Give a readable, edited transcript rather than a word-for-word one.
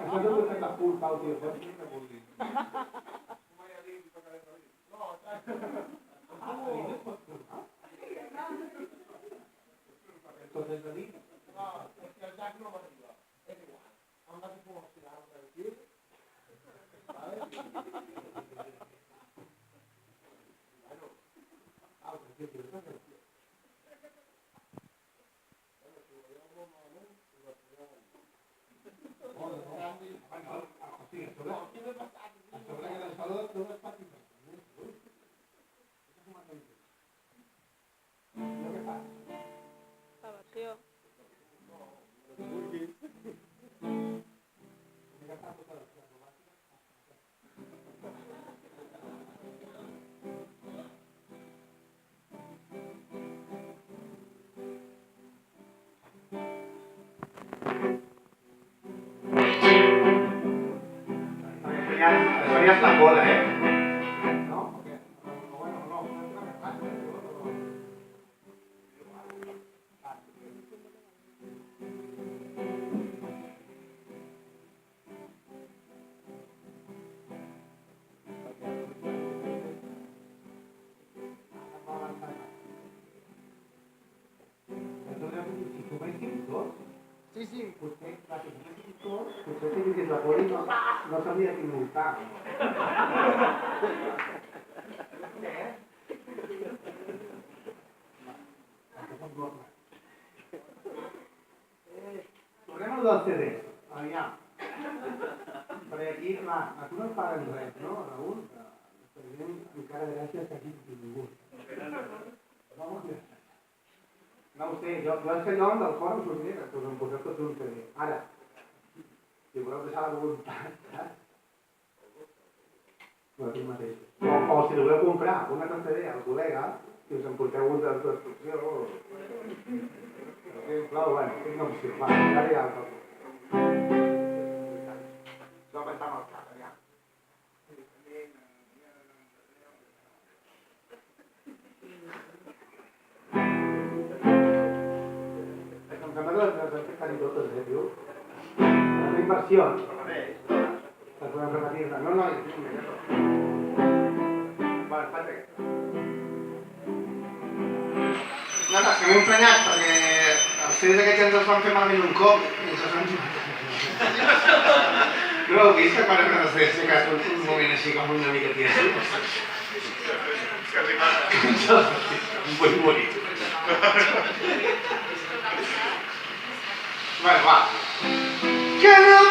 Això no t'ho fet la punt, Pau, tio, pots dir que vulguis. Tot és de dir? No, és que el Jack no m'arriba. És igual. Em vas a promocionar per aquí. Això ja és la cola, No? Bueno, no. Sí, sí, potser, clar, si tinguéssim tots, potser si tingués la poli no s'hauria d'involtar. Tornem al del CD, aviam. Perquè aquí, clar, a tu no et paguen res, no, Raül? Encara gràcies que aquí ningú. No ho sé, jo és que jo del cor us ho diré, que us en poseu tots un CD. Ara, si voleu deixar la voluntat, saps? No, aquí mateix. O si voleu comprar un altre CD al col·lega, si us en porteu un de destrucció... Però, bueno, és una opció. Va, ara ja el toco. Això va estar amb el cap, ja. Les han totes, tio. Les inversions. Les podem repetir-ne. No, Vale, espera. No, és que m'he emprenyat perquè els CDs aquests ens els van fer malament un cop i ens els van... No heu vist que quan es deixa un moment així com una mica tirat? Quasi passa. Em vull morir. Bueno, va. Que no